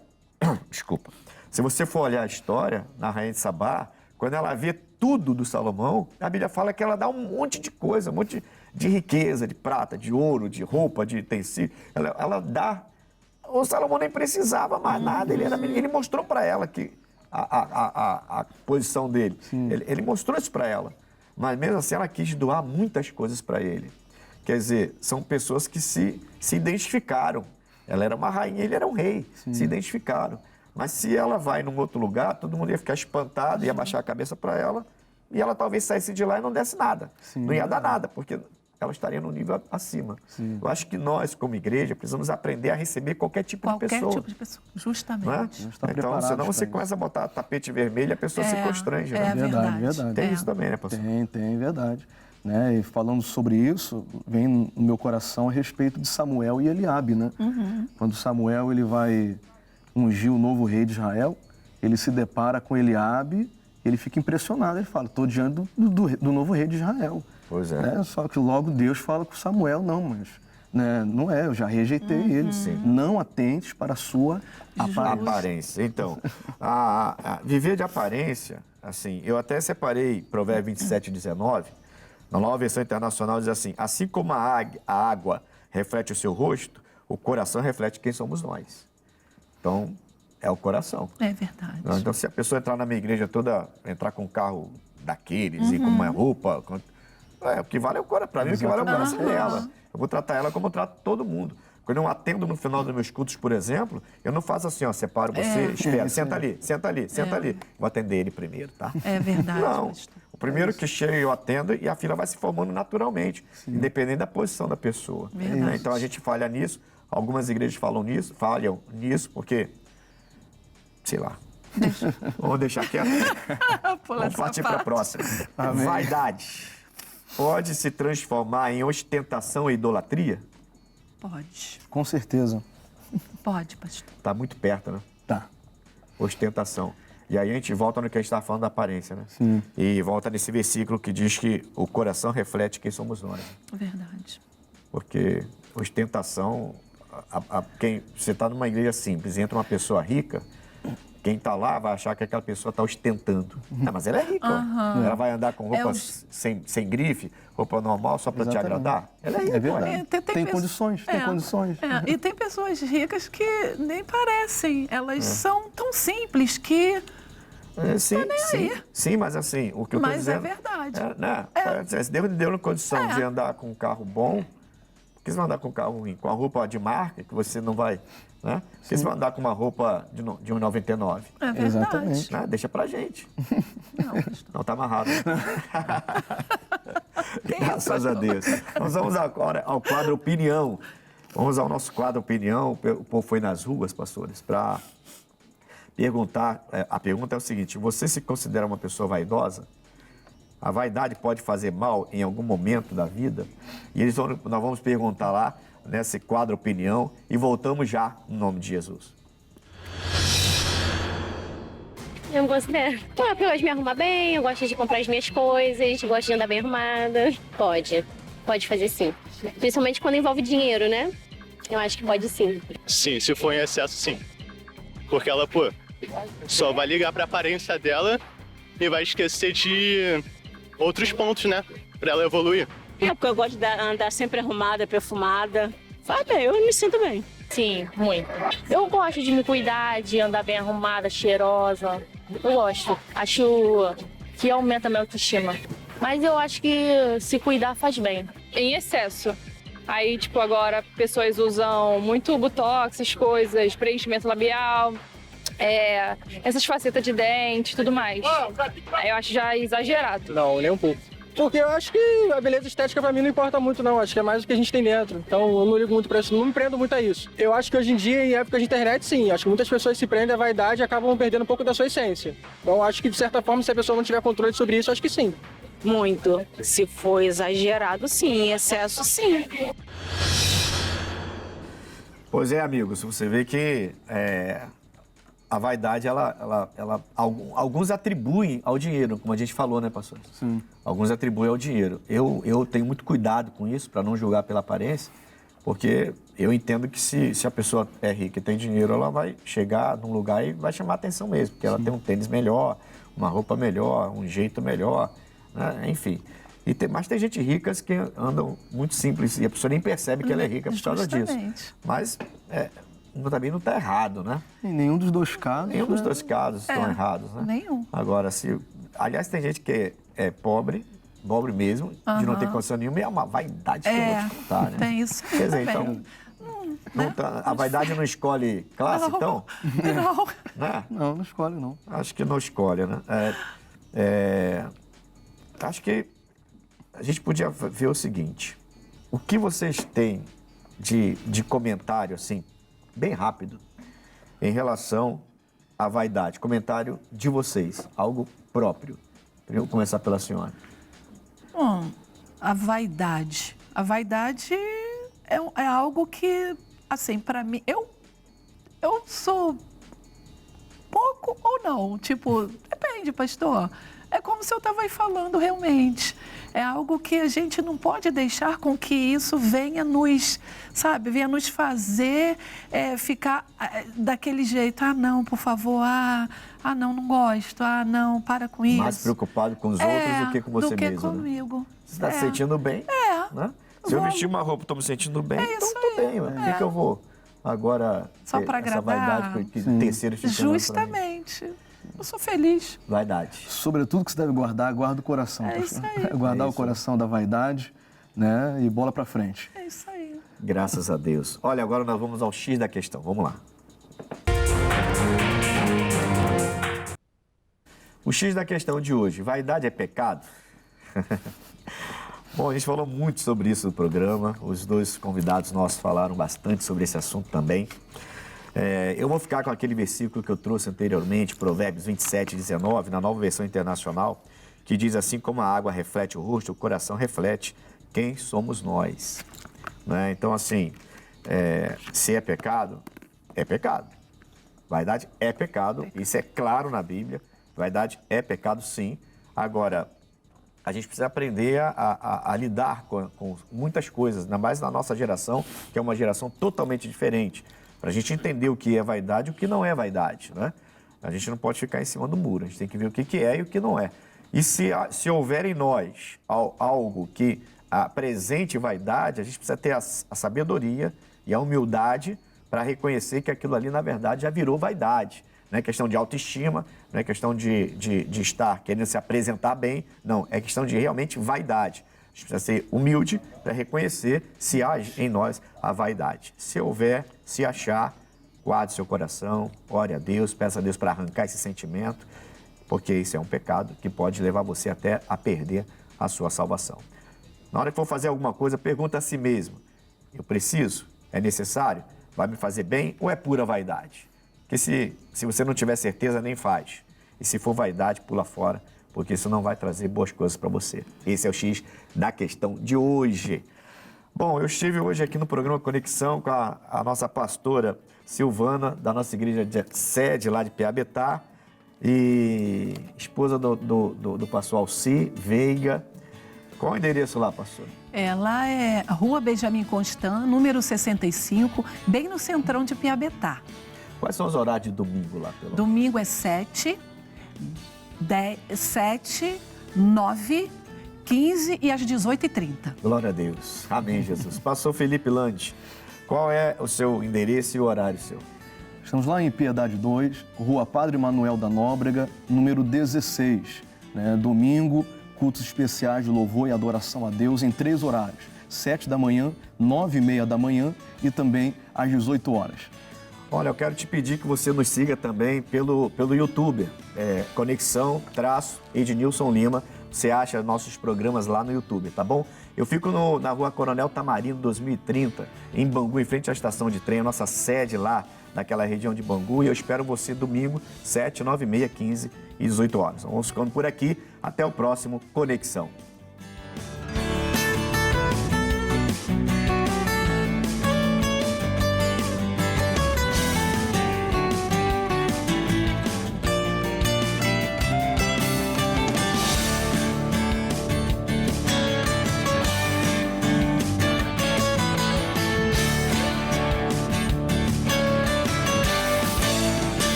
Desculpa. Se você for olhar a história na Rainha de Sabá, quando ela vê tudo do Salomão, a Bíblia fala que ela dá um monte de coisa, um monte de riqueza, de prata, de ouro, de roupa, de tecido. Ela dá... O Salomão nem precisava mais nada. Ele mostrou para ela que a posição dele. Ele mostrou isso para ela. Mas mesmo assim, ela quis doar muitas coisas para ele. Quer dizer, são pessoas que se identificaram. Ela era uma rainha, ele era um rei. Se identificaram. Mas se ela vai num outro lugar, todo mundo ia ficar espantado, ia baixar a cabeça para ela, e ela talvez saísse de lá e não desse nada. Não ia dar nada, porque ela estaria no nível acima. Eu acho que nós, como igreja, precisamos aprender a receber qualquer tipo de pessoa. Qualquer tipo de pessoa, justamente. Então, senão você começa a botar tapete vermelho e a pessoa se constrange. É verdade. Tem isso também, né, pastor? Tem, verdade. Né? E falando sobre isso, vem no meu coração a respeito de Samuel e Eliabe, né? Quando Samuel ele vai ungir o novo rei de Israel, ele se depara com Eliabe, ele fica impressionado, ele fala, estou diante do novo rei de Israel. Pois é. Né? Só que logo Deus fala com Samuel, não, mas né, não é, eu já rejeitei ele. Não atentes para a sua aparência. Então, viver de aparência, assim, eu até separei Provérbios 27, 19, na Nova Versão Internacional diz assim como a água reflete o seu rosto, o coração reflete quem somos nós. Então, é o coração. É verdade. Então, se a pessoa entrar na minha igreja toda, entrar com um carro daqueles e com uma roupa, o que vale é o coração. Para mim, o que vale é o coração dela. Eu vou tratar ela como eu trato todo mundo. Quando eu atendo no final dos meus cultos, por exemplo, eu não faço assim, ó, separo você, espera, senta ali. Vou atender ele primeiro, tá? É verdade. Não. O primeiro que chega eu atendo e a fila vai se formando naturalmente, independente da posição da pessoa. Verdade. Então a gente falha nisso. Algumas igrejas falham nisso, porque, sei lá, vamos deixar quieto. Vamos partir para a próxima. Vaidade pode se transformar em ostentação e idolatria? Pode. Com certeza. Pode, pastor. Está muito perto, né? Tá. Ostentação. E aí a gente volta no que a gente estava falando da aparência, né? E volta nesse versículo que diz que o coração reflete quem somos nós. Verdade. Porque ostentação, quem você está numa igreja simples, entra uma pessoa rica, quem está lá vai achar que aquela pessoa está ostentando. Mas ela é rica. Ela vai andar com roupa sem grife, roupa normal, só para te agradar. Ela é rica. É verdade. Tem condições. E tem pessoas ricas que nem parecem. Elas são tão simples que... Sim, mas assim, o que eu estou dizendo... Mas é verdade. Se Deus me deu condição de andar com um carro bom, por que você vai andar com um carro ruim? Com a roupa de marca, que você não vai... Né? Por que você vai andar com uma roupa de R$1,99? É verdade. Exatamente. Deixa pra gente. Não, tá amarrado. Graças a Deus. Nós vamos agora ao quadro Opinião. Vamos ao nosso quadro Opinião. O povo foi nas ruas, pastores, para perguntar. A pergunta é o seguinte: você se considera uma pessoa vaidosa? A vaidade pode fazer mal em algum momento da vida? E nós vamos perguntar lá nesse quadro Opinião e voltamos já no nome de Jesus. Eu considero. Porque eu gosto de me arrumar bem, eu gosto de comprar as minhas coisas, gosto de andar bem arrumada. Pode fazer sim. Principalmente quando envolve dinheiro, né? Eu acho que pode sim. Sim, se for em excesso, sim. Porque ela, só vai ligar pra aparência dela e vai esquecer de outros pontos, né? Pra ela evoluir. Porque eu gosto de andar sempre arrumada, perfumada. Faz bem, eu me sinto bem. Sim, muito. Eu gosto de me cuidar, de andar bem arrumada, cheirosa. Eu gosto. Acho que aumenta a minha autoestima. Mas eu acho que se cuidar faz bem. Em excesso. Aí, agora pessoas usam muito botox, essas coisas, preenchimento labial, essas facetas de dente e tudo mais. Aí eu acho já exagerado. Não, nem um pouco. Porque eu acho que a beleza estética pra mim não importa muito, não. Acho que é mais o que a gente tem dentro. Então eu não ligo muito pra isso, não me prendo muito a isso. Eu acho que hoje em dia, em época de internet, sim. Acho que muitas pessoas se prendem à vaidade e acabam perdendo um pouco da sua essência. Então eu acho que, de certa forma, se a pessoa não tiver controle sobre isso, acho que sim. Muito. Se for exagerado, sim. Em excesso, sim. Pois é, amigos, você vê que a vaidade, alguns atribuem ao dinheiro, como a gente falou, né, pastor? Sim. Alguns atribuem ao dinheiro. Eu tenho muito cuidado com isso, para não julgar pela aparência, porque eu entendo que se a pessoa é rica e tem dinheiro, ela vai chegar num lugar e vai chamar atenção mesmo, porque ela tem um tênis melhor, uma roupa melhor, um jeito melhor, né? Enfim. Mas tem gente rica que andam muito simples e a pessoa nem percebe que ela é rica por causa disso. Mas também não está errado, né? Em nenhum dos dois casos. Nenhum dos dois casos estão errados, né? Nenhum. Agora, aliás, tem gente que é pobre mesmo, de não ter condição nenhuma, e é uma vaidade que eu vou te contar, né? Tem isso Quer dizer, também. então, a vaidade não escolhe classe, então? Não. Né? Não escolhe, não. Acho que não escolhe, né? Acho que a gente podia ver o seguinte: o que vocês têm de comentário, assim, bem rápido, em relação à vaidade? Comentário de vocês, algo próprio. Eu vou começar pela senhora. Bom, a vaidade. A vaidade é algo que, assim, para mim, eu sou pouco ou não. Tipo, depende, pastor. É como se eu estava aí falando realmente. É algo que a gente não pode deixar com que isso venha nos, sabe, venha nos fazer ficar daquele jeito. Ah, não, por favor, não, não gosto. Ah, não, para com isso. Mais preocupado com os outros do que com você mesmo. Do que comigo. Né? Você está se sentindo bem? Né? Se eu vestir uma roupa e estou me sentindo bem, então estou bem. Por que eu vou agora só para agradar? Essa vaidade que terceiros ficam justamente. Eu sou feliz. Vaidade. Sobretudo que você deve guardar, guarda o coração. É isso aí. Guardar o coração da vaidade, né? E bola pra frente. É isso aí. Graças a Deus. Olha, agora nós vamos ao X da questão. Vamos lá. O X da questão de hoje. Vaidade é pecado? Bom, a gente falou muito sobre isso no programa. Os dois convidados nossos falaram bastante sobre esse assunto também. Eu vou ficar com aquele versículo que eu trouxe anteriormente, Provérbios 27, 19, na Nova Versão Internacional, que diz assim: como a água reflete o rosto, o coração reflete quem somos nós. Né? Então, assim, se é pecado, é pecado. Vaidade é pecado, isso é claro na Bíblia. Vaidade é pecado, sim. Agora, a gente precisa aprender a lidar com muitas coisas, ainda mais na nossa geração, que é uma geração totalmente diferente. Para a gente entender o que é vaidade e o que não é vaidade, né? A gente não pode ficar em cima do muro, a gente tem que ver o que é e o que não é. E se houver em nós algo que apresente vaidade, a gente precisa ter a sabedoria e a humildade para reconhecer que aquilo ali, na verdade, já virou vaidade. Não é questão de autoestima, não é questão de estar querendo se apresentar bem, não, é questão de realmente vaidade. A gente precisa ser humilde para reconhecer se há em nós a vaidade. Se houver, se achar, guarde seu coração, ore a Deus, peça a Deus para arrancar esse sentimento, porque isso é um pecado que pode levar você até a perder a sua salvação. Na hora que for fazer alguma coisa, pergunta a si mesmo: eu preciso? É necessário? Vai me fazer bem ou é pura vaidade? Porque se você não tiver certeza, nem faz. E se for vaidade, pula fora, porque isso não vai trazer boas coisas para você. Esse é o X da questão de hoje. Bom, eu estive hoje aqui no programa Conexão com a nossa pastora Silvana, da nossa igreja de sede lá de Piabetá, e esposa do pastor Alci Veiga. Qual o endereço lá, pastor? Ela é Rua Benjamin Constant, número 65, bem no centrão de Piabetá. Quais são os horários de domingo lá? Domingo é 7, 9, 15 e às 18h30. Glória a Deus. Amém, Jesus. Pastor Felipe Landi, qual é o seu endereço e o horário seu? Estamos lá em Piedade 2, Rua Padre Manuel da Nóbrega, número 16. Né? Domingo, cultos especiais de louvor e adoração a Deus em 3 horários. 7 da manhã, 9h30 da manhã e também às 18 horas. Olha, eu quero te pedir que você nos siga também pelo YouTube, Conexão-Ednilson Lima. Você acha nossos programas lá no YouTube, tá bom? Eu fico na Rua Coronel Tamarino 2030, em Bangu, em frente à estação de trem, a nossa sede lá, naquela região de Bangu. E eu espero você domingo, 7, 9h30, 15 e 18 horas. Vamos ficando por aqui. Até o próximo Conexão.